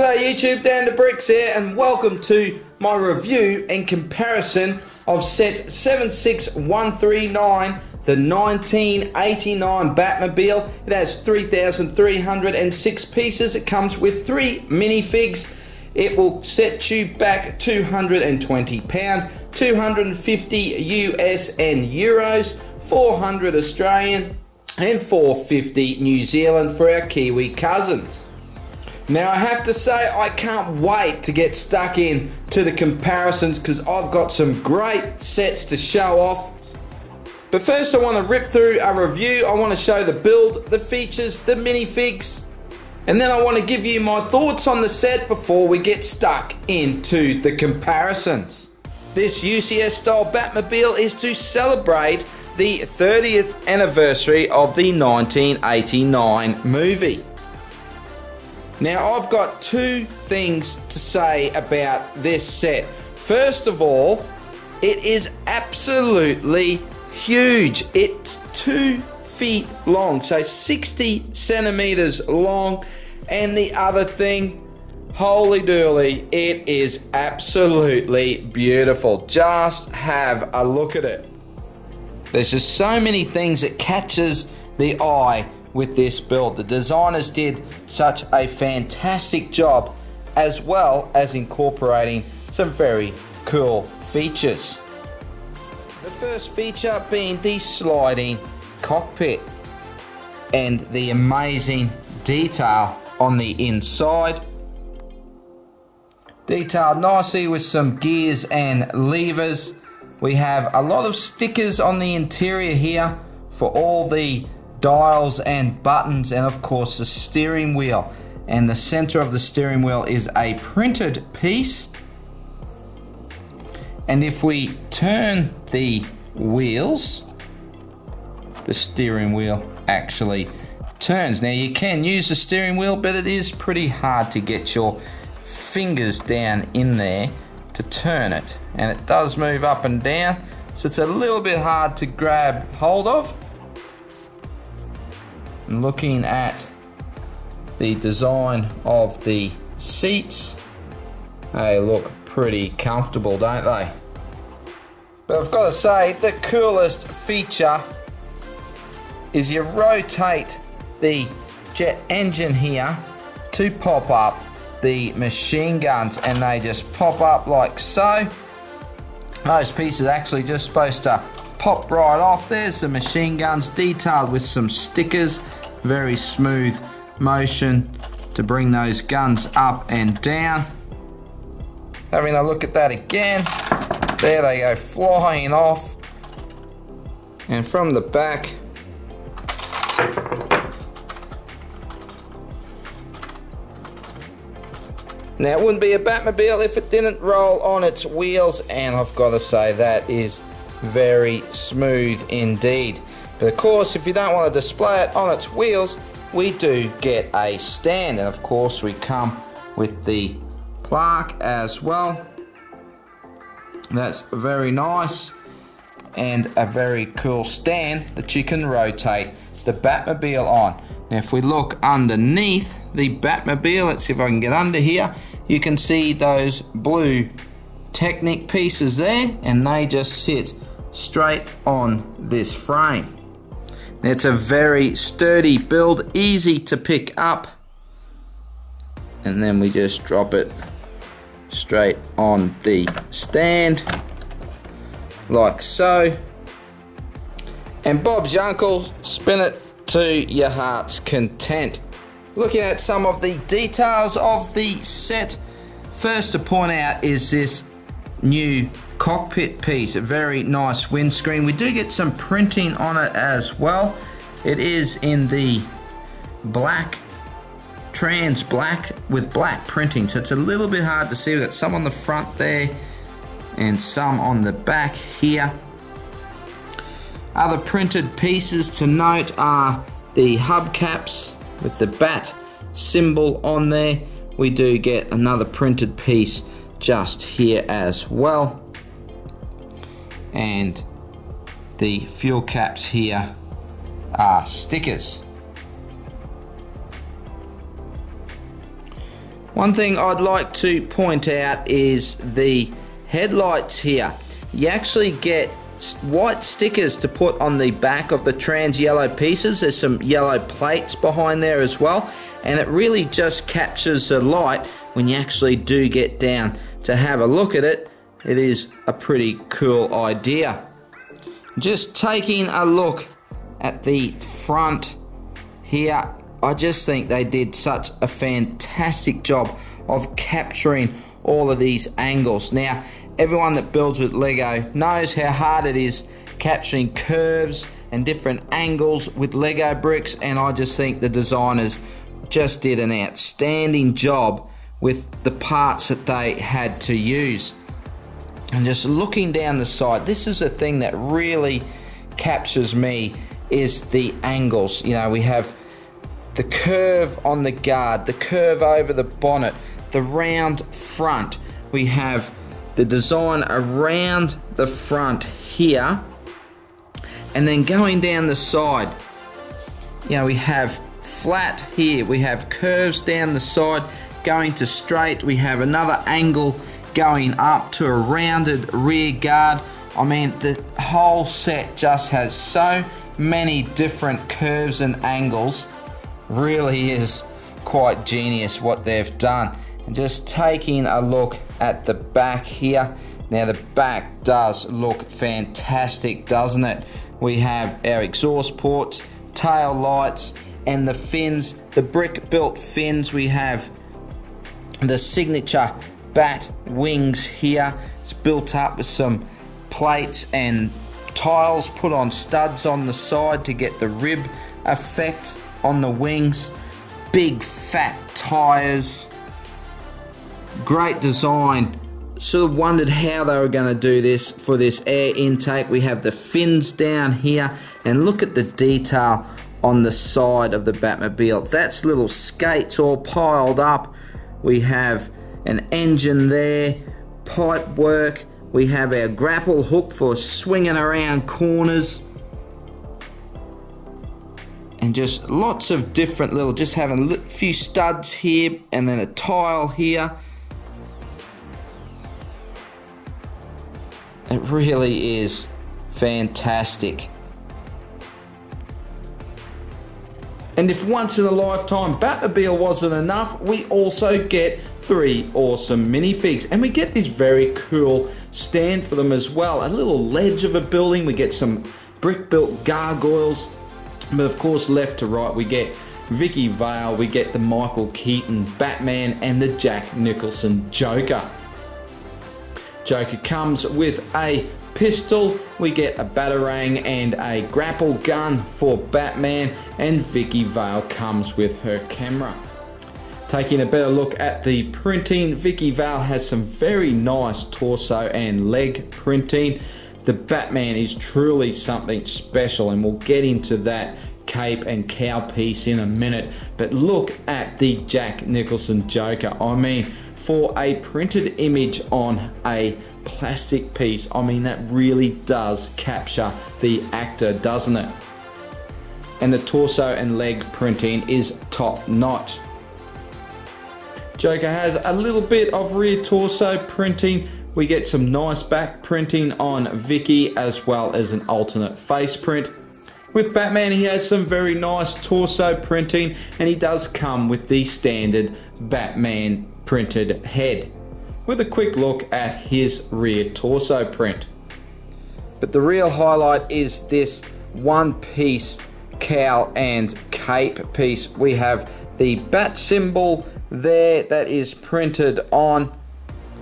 G'day YouTube, DownUnder Bricks here, and welcome to my review and comparison of set 76139, the 1989 Batmobile. It has 3,306 pieces. It comes with 3 minifigs. It will set you back £220, 250 US and Euros, 400 Australian and 450 New Zealand for our Kiwi cousins. Now I have to say I can't wait to get stuck in to the comparisons because I've got some great sets to show off. But first I want to rip through a review. I want to show the build, the features, the minifigs, and then I want to give you my thoughts on the set before we get stuck into the comparisons. This UCS style Batmobile is to celebrate the 30th anniversary of the 1989 movie. Now I've got 2 things to say about this set. First of all, it is absolutely huge. It's 2 feet long, so 60 centimeters long. And the other thing, holy dooly, it is absolutely beautiful. Just have a look at it. There's just so many things that catches the eye with this build. The designers did such a fantastic job, as well as incorporating some very cool features. The first feature being the sliding cockpit and the amazing detail on the inside. Detailed nicely with some gears and levers. We have a lot of stickers on the interior here for all the dials and buttons, and of course the steering wheel. And the center of the steering wheel is a printed piece. And if we turn the wheels, the steering wheel actually turns. Now you can use the steering wheel, but it is pretty hard to get your fingers down in there to turn it. And it does move up and down, so it's a little bit hard to grab hold of. Looking at the design of the seats, they look pretty comfortable, don't they? But I've got to say, the coolest feature is you rotate the jet engine here to pop up the machine guns, and they just pop up like so. Those pieces are actually just supposed to pop right off. There's the machine guns detailed with some stickers. Very smooth motion to bring those guns up and down. Having a look at that again. There they go, flying off. And from the back, now it wouldn't be a Batmobile if it didn't roll on its wheels, and I've got to say that is very smooth indeed. But of course, if you don't want to display it on its wheels, we do get a stand, and of course we come with the plaque as well. That's very nice, and a very cool stand that you can rotate the Batmobile on. Now if we look underneath the Batmobile, let's see if I can get under here, you can see those blue Technic pieces there, and they just sit straight on this frame. It's a very sturdy build, easy to pick up, and then we just drop it straight on the stand like so, and Bob's your uncle, spin it to your heart's content. Looking at some of the details of the set, first to point out is this new cockpit piece, a very nice windscreen. We do get some printing on it as well. It is in the black, trans black with black printing, so it's a little bit hard to see. We've got some on the front there and some on the back here. Other printed pieces to note are the hubcaps with the bat symbol on there. We do get another printed piece just here as well. And the fuel caps here are stickers. One thing I'd like to point out is the headlights here. You actually get white stickers to put on the back of the trans yellow pieces. There's some yellow plates behind there as well, and it really just captures the light when you actually do get down to have a look at it. It is a pretty cool idea. Just taking a look at the front here, I just think they did such a fantastic job of capturing all of these angles. Now, everyone that builds with Lego knows how hard it is capturing curves and different angles with Lego bricks, and I just think the designers just did an outstanding job with the parts that they had to use. And just looking down the side, this is the thing that really captures me, is the angles. You know, we have the curve on the guard, the curve over the bonnet, the round front. We have the design around the front here, and then going down the side, you know, we have flat here, we have curves down the side going to straight, we have another angle going up to a rounded rear guard. I mean, the whole set just has so many different curves and angles. Really is quite genius what they've done. And just taking a look at the back here. Now the back does look fantastic, doesn't it? We have our exhaust ports, tail lights, and the fins, the brick built fins. We have the signature bat wings here. It's built up with some plates and tiles put on studs on the side to get the rib effect on the wings. Big fat tires, great design. Sort of wondered how they were going to do this for this air intake. We have the fins down here, and look at the detail on the side of the Batmobile. That's little skates all piled up. We have an engine there, pipe work. We have our grapple hook for swinging around corners. And just lots of different little, just having a few studs here and then a tile here. It really is fantastic. And if once in a lifetime Batmobile wasn't enough, we also get 3 awesome minifigs, and we get this very cool stand for them as well. A little ledge of a building, we get some brick built gargoyles, but of course left to right we get Vicky Vale, we get the Michael Keaton Batman, and the Jack Nicholson Joker. Joker comes with a pistol, we get a batarang and a grapple gun for Batman, and Vicky Vale comes with her camera. Taking a better look at the printing, Vicky Vale has some very nice torso and leg printing. The Batman is truly something special, and we'll get into that cape and cow piece in a minute. But look at the Jack Nicholson Joker. I mean, for a printed image on a plastic piece, I mean, that really does capture the actor, doesn't it? And the torso and leg printing is top notch. Joker has a little bit of rear torso printing. We get some nice back printing on Vicky, as well as an alternate face print. With Batman, he has some very nice torso printing, and he does come with the standard Batman printed head, with a quick look at his rear torso print. But the real highlight is this one piece cowl and cape piece. We have the bat symbol there that is printed on,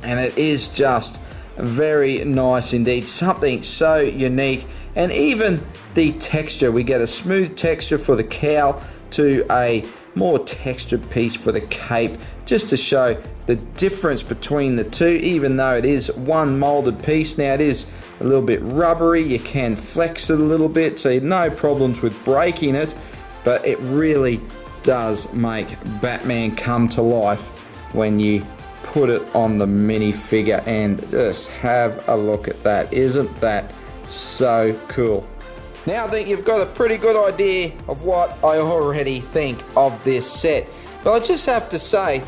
and it is just very nice indeed, something so unique. And even the texture, we get a smooth texture for the cowl to a more textured piece for the cape, just to show the difference between the two. Even though it is one molded piece, now it is a little bit rubbery, you can flex it a little bit, so no problems with breaking it, but it really does make Batman come to life when you put it on the minifigure. And just have a look at that. Isn't that so cool? Now I think you've got a pretty good idea of what I already think of this set, but I just have to say,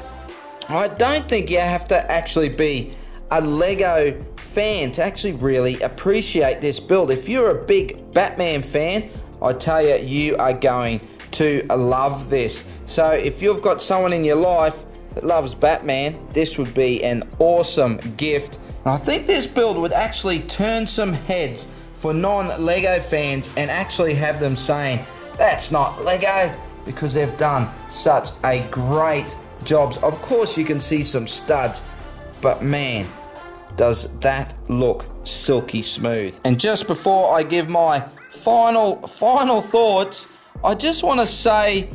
I don't think you have to actually be a Lego fan to actually really appreciate this build. If you're a big Batman fan, I tell you, you are going to love this. So if you've got someone in your life that loves Batman, this would be an awesome gift. And I think this build would actually turn some heads for non-Lego fans and actually have them saying, that's not Lego, because they've done such a great job. Of course you can see some studs, but man, does that look silky smooth. And just before I give my final thoughts, I just want to say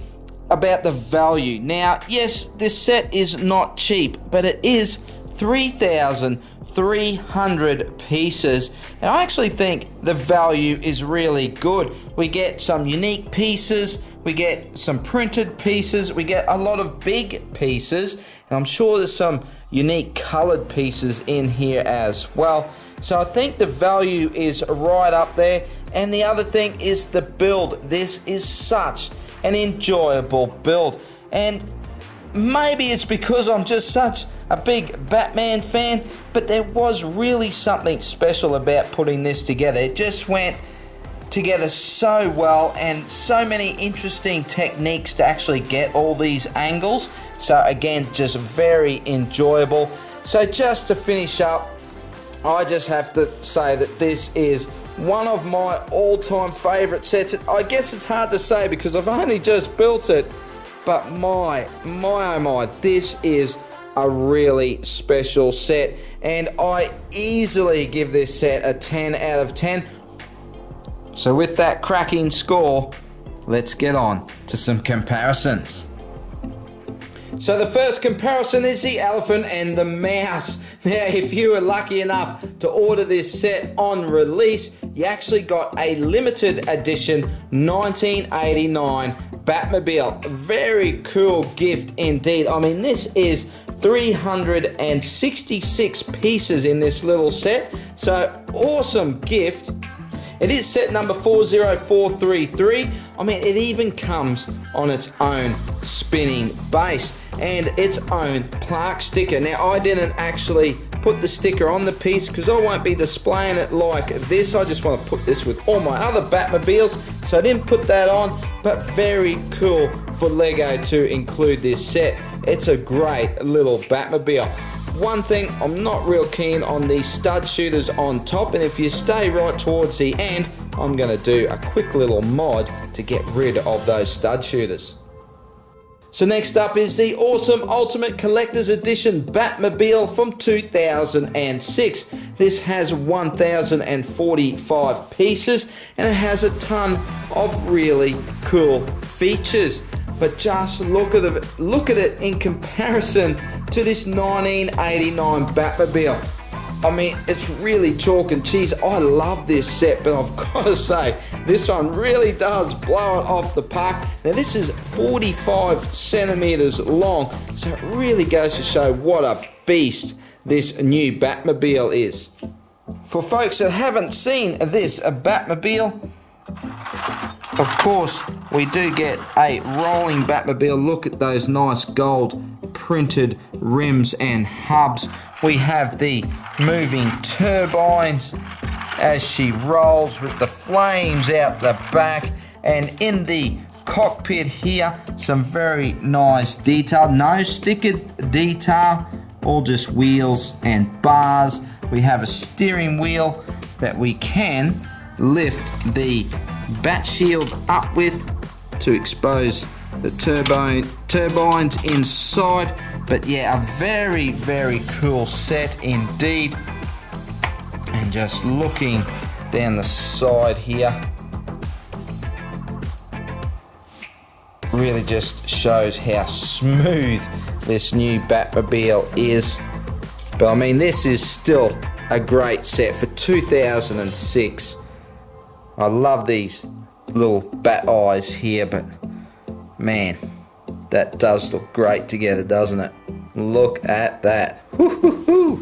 about the value. Now, yes, this set is not cheap, but it is 3,300 pieces, and I actually think the value is really good. We get some unique pieces, we get some printed pieces, we get a lot of big pieces, and I'm sure there's some unique colored pieces in here as well. So I think the value is right up there. And the other thing is the build. This is such an enjoyable build, and maybe it's because I'm just such a big Batman fan, but there was really something special about putting this together. It just went together so well, and so many interesting techniques to actually get all these angles. So again, just very enjoyable. So just to finish up, I just have to say that this is one of my all-time favorite sets. I guess it's hard to say because I've only just built it, but my oh my, this is a really special set, and I easily give this set a 10 out of 10. So with that cracking score, let's get on to some comparisons. So the first comparison is the elephant and the mouse. Now, if you were lucky enough to order this set on release, you actually got a limited edition 1989 Batmobile. Very cool gift indeed. I mean, this is 366 pieces in this little set. So awesome gift. It is set number 40433. I mean, it even comes on its own spinning base and its own plaque sticker. Now, I didn't actually put the sticker on the piece because I won't be displaying it like this. I just want to put this with all my other Batmobiles, so I didn't put that on, but very cool for Lego to include this set. It's a great little Batmobile. One thing, I'm not real keen on these stud shooters on top, and if you stay right towards the end, I'm going to do a quick little mod to get rid of those stud shooters. So next up is the awesome Ultimate Collector's Edition Batmobile from 2006. This has 1,045 pieces, and it has a ton of really cool features. But just look at it in comparison to this 1989 Batmobile. I mean, it's really chalk and cheese. I love this set, but I've got to say, this one really does blow it off the park. Now, this is 45 centimeters long, so it really goes to show what a beast this new Batmobile is. For folks that haven't seen this Batmobile, of course, we do get a rolling Batmobile. Look at those nice gold printed rims and hubs. We have the moving turbines as she rolls with the flames out the back, and in the cockpit here, some very nice detail. No stickered detail, all just wheels and bars. We have a steering wheel that we can lift the bat shield up with to expose the turbines inside. But yeah, a very, very cool set indeed. And just looking down the side here, really just shows how smooth this new Batmobile is. But I mean, this is still a great set for 2006. I love these little bat eyes here, but man, that does look great together, doesn't it? Look at that. Woo-hoo-hoo.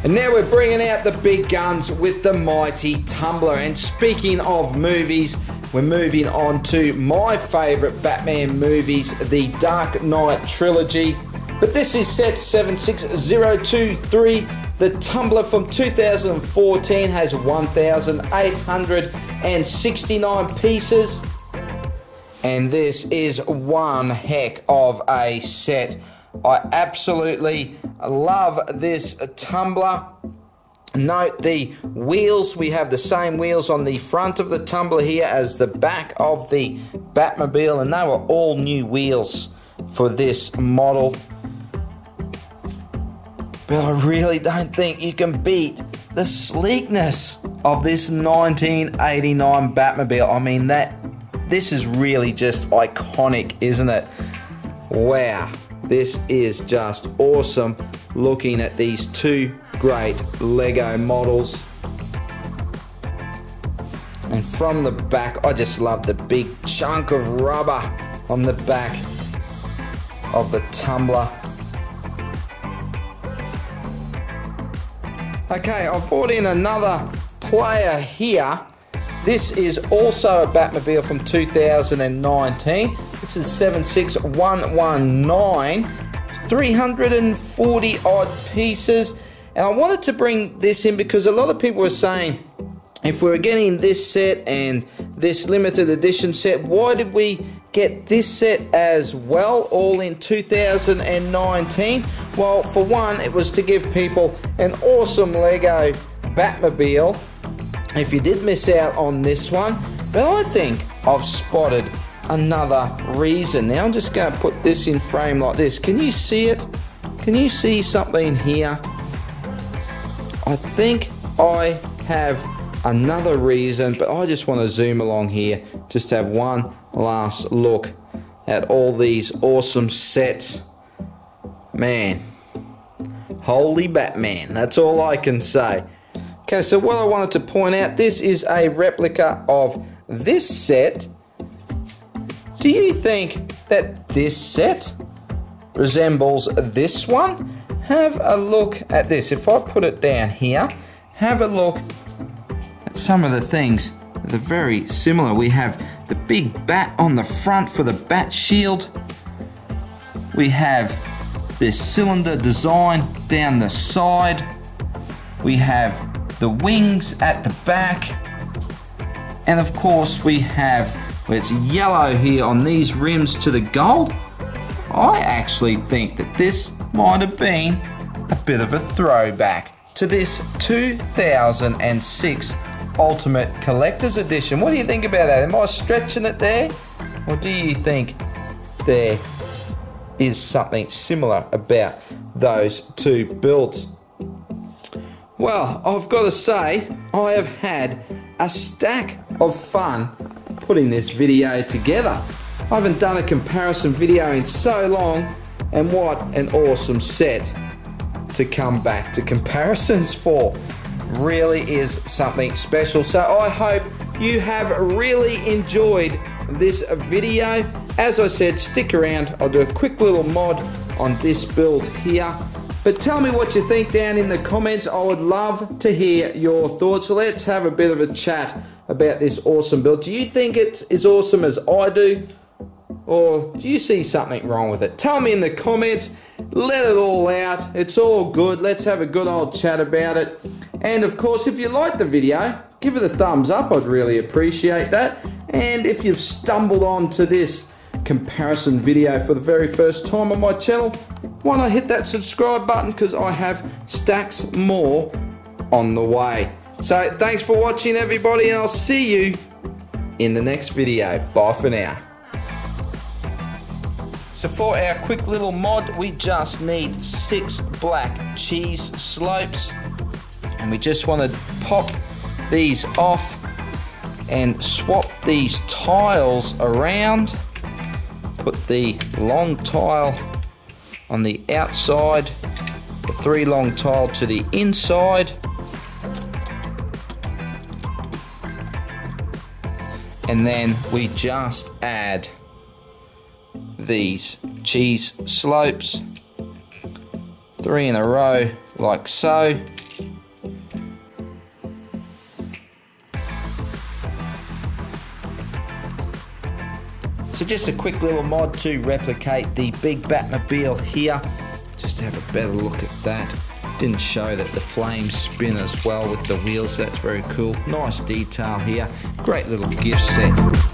And now we're bringing out the big guns with the mighty Tumbler. And speaking of movies, we're moving on to my favourite Batman movies, the Dark Knight trilogy. But this is set 76023. The tumbler from 2014 has 1,869 pieces. And this is one heck of a set. I absolutely love this tumbler. Note the wheels, we have the same wheels on the front of the tumbler here as the back of the Batmobile, and they were all new wheels for this model. But I really don't think you can beat the sleekness of this 1989 Batmobile. I mean, this is really just iconic, isn't it? Wow, this is just awesome looking at these two great Lego models. And from the back, I just love the big chunk of rubber on the back of the tumbler. Okay, I've brought in another player here. This is also a Batmobile from 2019. This is 76119, 340 odd pieces. And I wanted to bring this in because a lot of people were saying, if we were getting this set and this limited edition set, why did we get this set as well, all in 2019? Well, for one, it was to give people an awesome Lego Batmobile if you did miss out on this one. But I think I've spotted another reason. Now I'm just going to put this in frame like this. Can you see it? Can you see something here? I think I have another reason, but I just want to zoom along here just to have one last look at all these awesome sets. Man, holy Batman, that's all I can say. Okay, so what I wanted to point out, this is a replica of this set. Do you think that this set resembles this one? Have a look at this. If I put it down here, have a look at some of the things that are very similar. We have the big bat on the front for the bat shield. We have this cylinder design down the side. We have the wings at the back. And of course we have, where it's yellow here on these rims to the gold. I actually think that this might have been a bit of a throwback to this 2006 Ultimate Collector's Edition. What do you think about that? Am I stretching it there? Or do you think there is something similar about those two builds? Well, I've got to say, I have had a stack of fun putting this video together. I haven't done a comparison video in so long, and what an awesome set to come back to comparisons for. Really is something special. So I hope you have really enjoyed this video. As I said, stick around. I'll do a quick little mod on this build here. But tell me what you think down in the comments. I would love to hear your thoughts. So let's have a bit of a chat about this awesome build. Do you think it's as awesome as I do? Or do you see something wrong with it? Tell me in the comments. Let it all out. It's all good. Let's have a good old chat about it. And of course, if you liked the video, give it a thumbs up. I'd really appreciate that. And if you've stumbled onto this comparison video for the very first time on my channel, why not hit that subscribe button, because I have stacks more on the way. So thanks for watching, everybody, and I'll see you in the next video. Bye for now. So for our quick little mod, we just need 6 black cheese slopes, and we just want to pop these off and swap these tiles around. Put the long tile on the outside, the 3 long tile to the inside, and then we just add these cheese slopes, 3 in a row like so. So just a quick little mod to replicate the big Batmobile here. Just have a better look at that. Didn't show that the flames spin as well with the wheels. That's very cool. Nice detail here. Great little gift set.